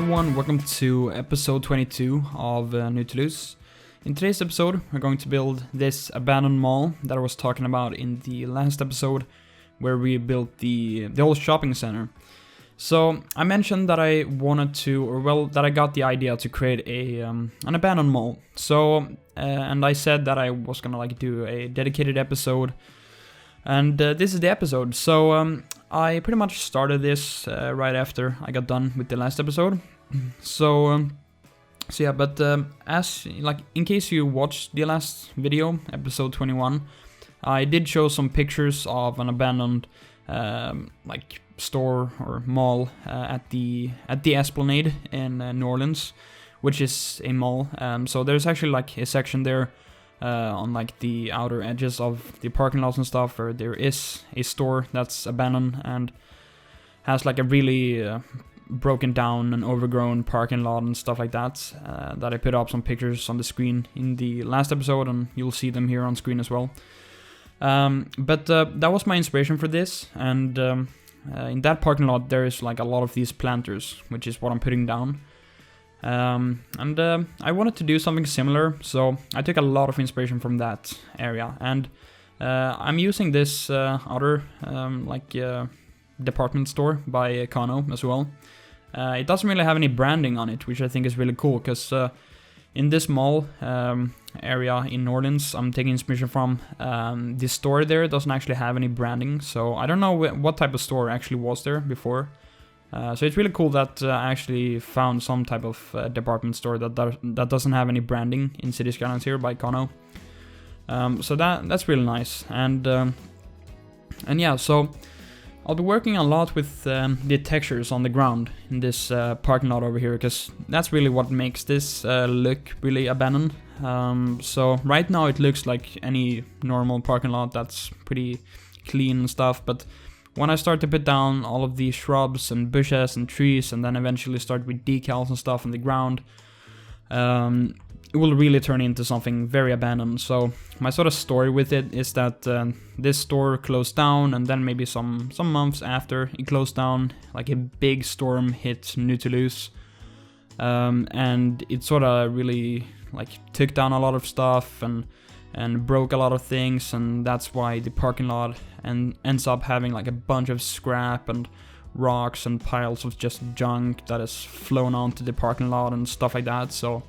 everyone, welcome to episode 22 of New Toulouse. In today's episode, we're going to build this abandoned mall that I was talking about in the last episode, where we built the whole shopping center. So I mentioned that I wanted to, that I got the idea to create an abandoned mall. So and I said that I was gonna do a dedicated episode, and this is the episode. So I pretty much started this right after I got done with the last episode. So yeah, but as in case you watched the last video, episode 21, I did show some pictures of an abandoned store or mall at the Esplanade in New Orleans, which is a mall. So there's actually a section there on the outer edges of the parking lots and stuff, where there is a store that's abandoned and has a really broken down and overgrown parking lot and stuff like that. That I put up some pictures on the screen in the last episode, and you'll see them here on screen as well. But that was my inspiration for this, and in that parking lot there is a lot of these planters, which is what I'm putting down. And I wanted to do something similar, so I took a lot of inspiration from that area, and I'm using this other department store by Econo as well. It doesn't really have any branding on it, which I think is really cool, because in this mall area in New Orleans, I'm taking inspiration from the store there. It doesn't actually have any branding, so I don't know what type of store actually was there before. So it's really cool that I actually found some type of department store that doesn't have any branding in City Skylines here by Econo. So that's really nice, and yeah, so I'll be working a lot with the textures on the ground in this parking lot over here, because that's really what makes this look really abandoned. So right now it looks like any normal parking lot that's pretty clean and stuff, but when I start to put down all of these shrubs and bushes and trees, and then eventually start with decals and stuff on the ground, it will really turn into something very abandoned. So my sort of story with it is that this store closed down, and then maybe some months after it closed down, a big storm hit New Toulouse, and it sort of really took down a lot of stuff and broke a lot of things, and that's why the parking lot ends up having a bunch of scrap and rocks and piles of just junk that is flown onto the parking lot and stuff like that. So,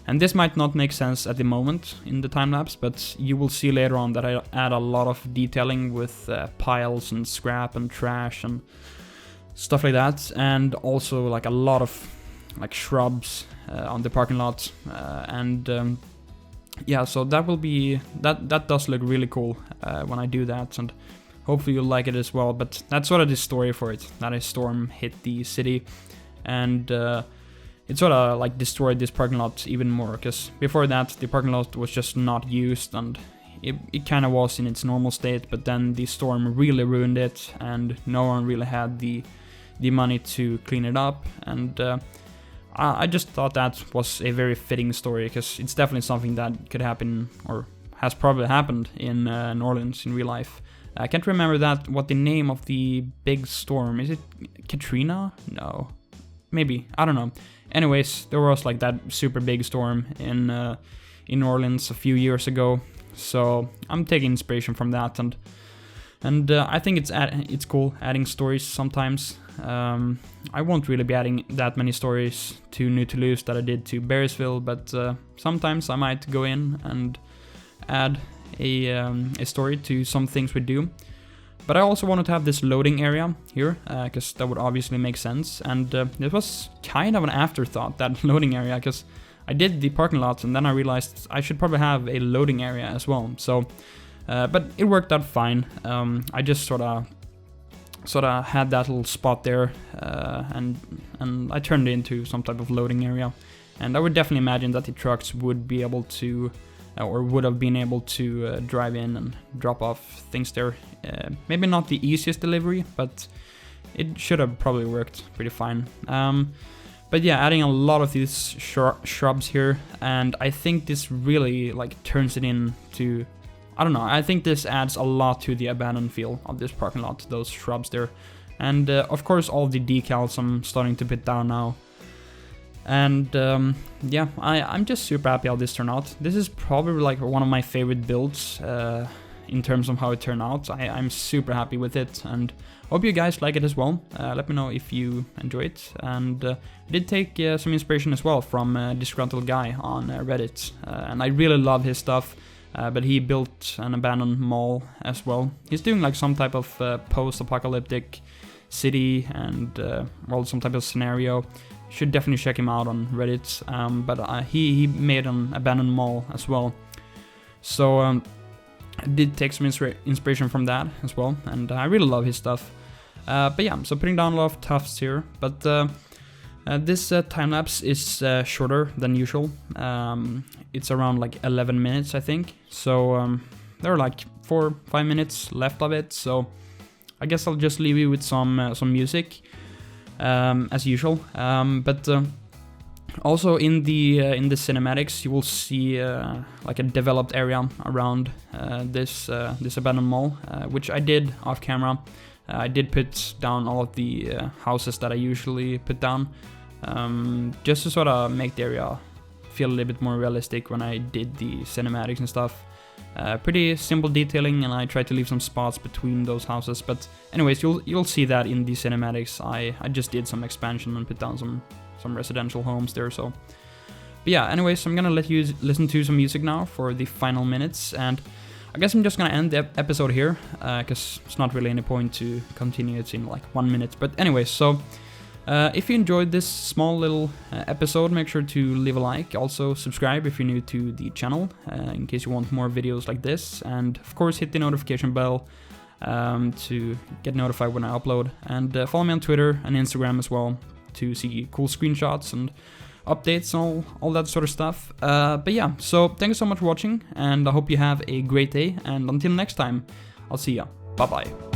and this might not make sense at the moment in the time lapse, but you will see later on that I add a lot of detailing with piles and scrap and trash and stuff like that, and also a lot of shrubs on the parking lot, and yeah, so that will be that does look really cool when I do that, and hopefully you'll like it as well. But that's sort of the story for it, that a storm hit the city, and it sort of destroyed this parking lot even more, because before that the parking lot was just not used, and it kind of was in its normal state, but then the storm really ruined it, and no one really had the money to clean it up, and I just thought that was a very fitting story, because it's definitely something that could happen, or has probably happened in New Orleans in real life. I can't remember what the name of the big storm is. It Katrina? No, maybe, I don't know. Anyways, there was that super big storm in New Orleans a few years ago, so I'm taking inspiration from that, and I think it's cool adding stories sometimes. I won't really be adding that many stories to New Toulouse that I did to Bearsville, but sometimes I might go in and add a story to some things we do. But I also wanted to have this loading area here, because that would obviously make sense, and it was kind of an afterthought, that loading area, because I did the parking lot and then I realized I should probably have a loading area as well. So but it worked out fine. I just sort of had that little spot there, and I turned it into some type of loading area, and I would definitely imagine that the trucks would be able to, or would have been able to drive in and drop off things there. Maybe not the easiest delivery, but it should have probably worked pretty fine. But yeah, adding a lot of these shrubs here, and I think this really turns it into, I don't know, I think this adds a lot to the abandoned feel of this parking lot, those shrubs there. And of course all the decals I'm starting to put down now. And yeah, I'm just super happy how this turned out. This is probably like one of my favorite builds in terms of how it turned out. I'm super happy with it, and hope you guys like it as well. Let me know if you enjoy it. And I did take some inspiration as well from Disgruntled Guy on Reddit, and I really love his stuff. But he built an abandoned mall as well. He's doing like some type of post-apocalyptic city and well, some type of scenario. Should definitely check him out on Reddit. But he made an abandoned mall as well. So I did take some inspiration from that as well, and I really love his stuff. But yeah, so putting down a lot of tufts here. But this time lapse is shorter than usual. It's around like 11 minutes, I think. So there are like 4-5 minutes left of it. So I guess I'll just leave you with some music, as usual. But also in the cinematics, you will see like a developed area around this abandoned mall, which I did off camera. I did put down all of the houses that I usually put down, just to sort of make the area feel a little bit more realistic when I did the cinematics and stuff. Pretty simple detailing, and I tried to leave some spots between those houses. But anyways, you'll see that in the cinematics. I just did some expansion and put down some residential homes there. So, but yeah. Anyways, I'm gonna let you listen to some music now for the final minutes, and I guess I'm just gonna end the episode here, because it's not really any point to continue. It's in like 1 minute. But anyways, so if you enjoyed this small little episode, make sure to leave a like. Also subscribe if you're new to the channel, in case you want more videos like this. And of course, hit the notification bell to get notified when I upload. And follow me on Twitter and Instagram as well to see cool screenshots and updates and all that sort of stuff. But yeah, so thank you so much for watching, and I hope you have a great day. And until next time, I'll see ya. Bye bye.